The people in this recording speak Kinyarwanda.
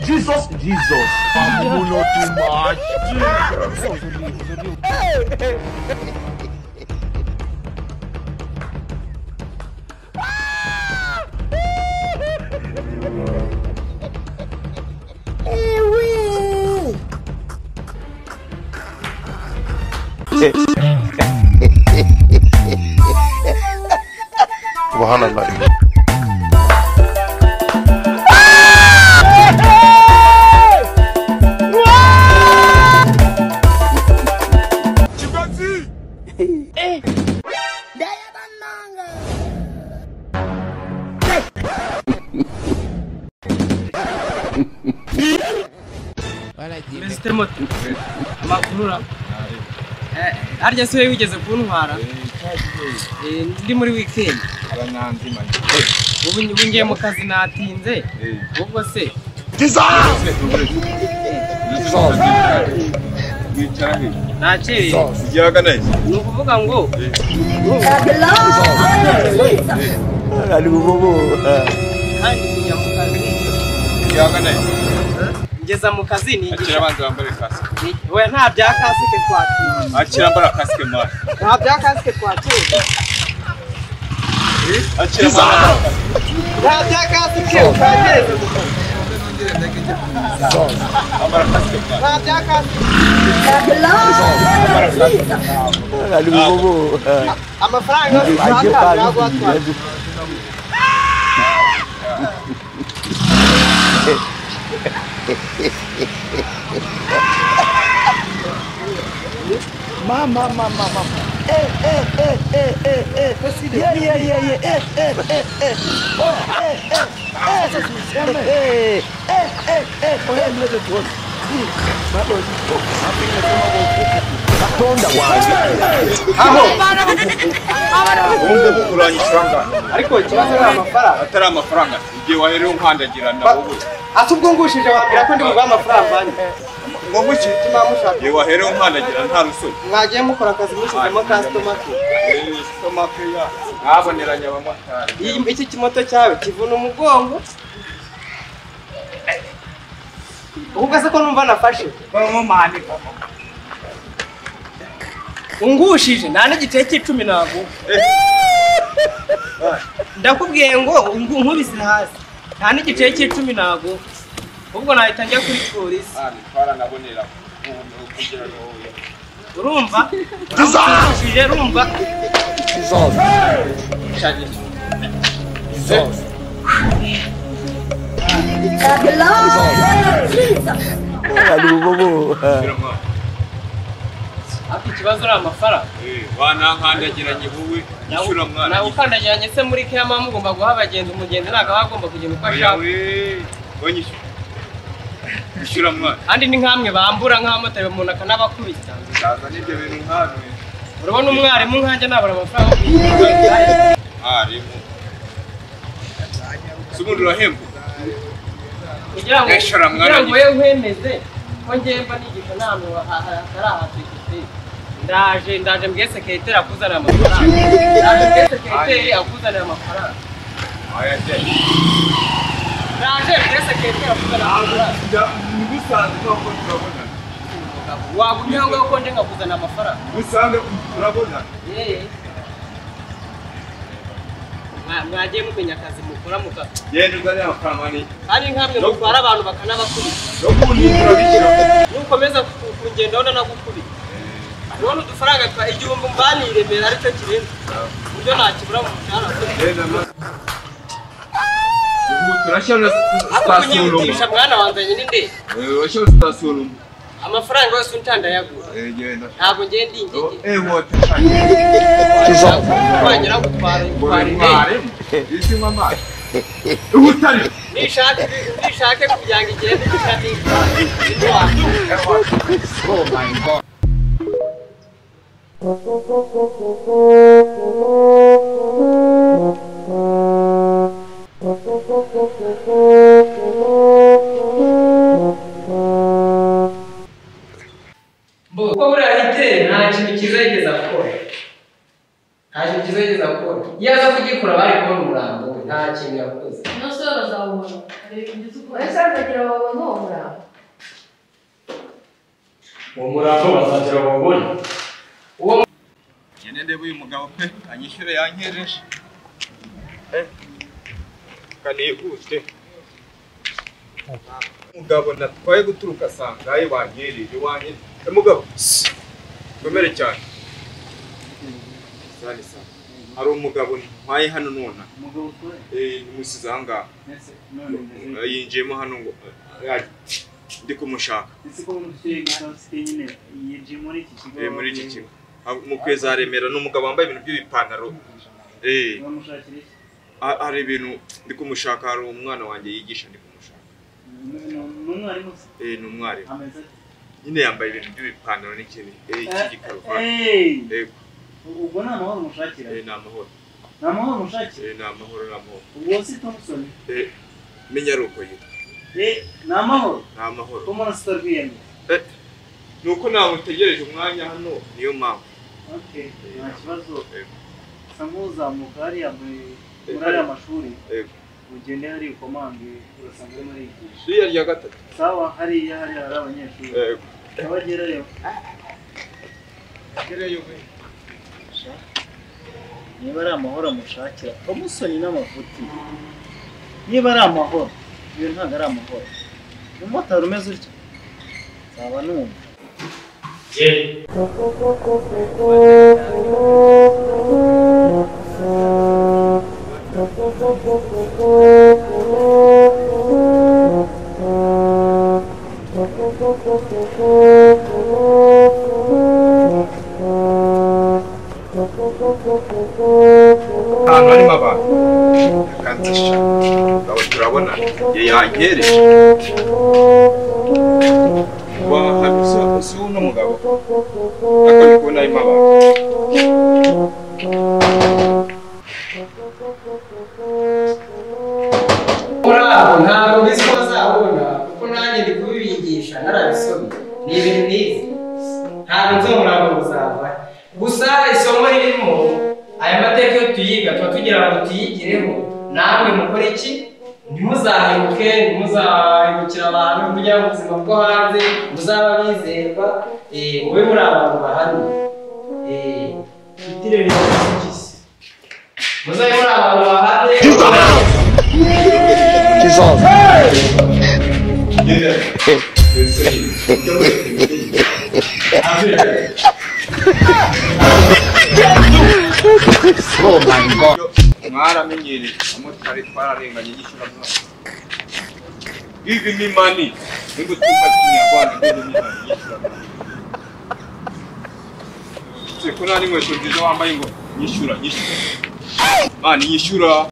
Jesus. I'm not too much. Subhanallah. Mr. Moto makurura harya se wigeze kuntwara ndi muri weekend Abanyanzi man. ubu ngiye mu kazi natinze ubwo se nakiri Igihaga neza. ni ukuvuga ngo Ali bobo. kandi kujya mu kazi Igihaga neza. ngeza mu kazi ni Akira abanza bambare kasike. we nta bya kasike twakira Akira mbara kasike man. nta bya kasike twakira Akira mbara. nta bya kasike ukagereza mu kazi Ambara kasike man. nta bya kasike Ali bobo. amafaranga y'ushaka ntabwo atwara Mama. ariko ikibazo ari amafaranga Atari amafaranga. Igihe waherewe unkandagira ndawowe. ati ubwo ngushije wambwira ko ndi buguha amafaranga bane Ngo guki? tuma mushaka Igihe waherewe unkandagira nta rusoni. mwagiye mukora akazi mushyizemo customer care Stomach ya. Naboneranya abamotari. iki kimoto cyawe kivuna umugongo ubwo se ko numva nafashe ungushije nta n'igice cy'icumi ntabwo ndakubwiye ngo nkubise hasi nta n'igice cy'icumi ntabwo ubwo nahita njya kuri polisi Twaranabonera kugira ngo urumva ungushije urumva Ali bobo. ariko ikibazo ari amafaranga wanankandagiranye wowe ishura mwana. nawe ukandagiranye se muri kiyama mugomba guha abagenzi umugenzi ntabwo aba agomba kugenda uko ashaka Wanyishyura. Ishura mwana. kandi ni nk'amwe bambura nk'abamotari umuntu akanabakubita Saza n'ibyo bintu nkano. urabona umwarimu nkanjye nabura amafaranga yo kwishyura Harimo. Subundi urahemba. kugira ngo Gashora mwana kugira ngo wewe uhemeze ko ngemba nigisha n'ahantu hatari ahategetse ndaje mbwe sekreteri akuzanira amafaranga ndaje mbwe sekreteri akuzanira amafaranga Aya je. ndaje mbwe sekreteri akuzanira amafaranga Nibisanzwe ko turabona. wagumye aho ngaho ko nje ngakuzanira amafaranga Bisanzwe turabona. mwagiye mumenya akazi mukora muka Yenda uzane amafaranga ni. kandi nk'amwe mutwara abantu bakanabakubita No kunindura bikira. nukomeza kugenda ubona nagukubita none udufaranga twa igihumbi mbaniremera aricyo kirenze uburyo nakibura mu mushahara Yenda ma. Turashobora station. kunyihutisha mwana wanzanye n'indege Urashobora station. amafaranga yose untandayagura Genda. ntabwo ngiye ndingigi Wote. wanyura gutwara indege Isi mama. Utari. nishake kugira ngo igende gishati Oh my god. Ko buriya hiteri nta kintu cyiza yigeze akora nta kintu cyiza yigeze akora. Iyo aza kugikora bari kubona umurambo we, nta kintu yakoze. No se bazawubona. Ese akagira babona uwo murambo. Uwo murambo bazagira babone. Nyene ndebe uyu mugabo pe anyishyure yankereje. Kanihute. Mugabo natwaye guturuka sangaye banyereje wanye. Mugabo. Komere cyane. Sali sana. Ari umugabo ntwaye hano nona. Umugabo utwaye? Nimusize ahangaha. None Yinjiyemo hano ngo ndi kumushaka. ese ko umushyire gutasi nyine yinjiye muri iki kigo. Muri iki kigo. Mu kweza remera n'umugabo wambaye ibintu by'ibipantaro. Bamushakira iki? Hari ibintu ndi kumushaka, hari umwana wanjye yigisha ndi kumushaka. N'umwarimu se? Ni umwarimu. Ameze ate? Nyine yambaye ibintu by'ibipantaro n'ikindi cy'igikaruvati. Yego. Ubwo ni amahoro umushakira? Ni amahoro. Ni amahoro umushakira? Ni amahoro, ni amahoro. Ubwo si Thompson? Menya ari uko yitwa. Ni amahoro? Ni amahoro. Ko mbona sitarwiyemeza? Nuko nawe utegereje umwanya hano niyo mpamvu. Okay, nta kibazo. Sa nk'uzamuka hariya muri ariya mashuri. Ugende hari ukomange urasanga arimo arigisha. Iriya rya gatatu. Sawa, hariya hari abanyeshuri. Abagerayo. Gerayo we. Niba ari amahoro amushakira umusoni n'amafuti, niba ari amahoro ibyo ntabwo ari amahoro. Umumotari umeze utyo nzaba numva. Ahantu harimo abantu kanzisha abo turabona yanyereje si uno mugabo ako ndi kubona harimo abantu. Murabo ntabwo bizi ko bazabona kuko nanjye ndi kubibigisha narabisomye. Ni ibintu nizi. Ntabwo nzi umurambo uzava. Gusa isomo ririmo aya mateka yo tuyiga tuba tugira ngo tuyigireho, namwe mukora iki? Ntimuzahemuke, ntimuzahemukira abantu kugira ngo ubuzima bwo hanze muzaba bizerwa, mube muri abantu bahamye. Itirere y'isi. Muzabe muri abantu bahamye. Oh my God. Mwaramenyereye amotari twararenganye yishyura mwana. Give me money. Ngo tuba kinyarwanda give me money yishyura mwana. Se kuna ni mweso nziza wambaye ngo yishyura. Mani yishyura.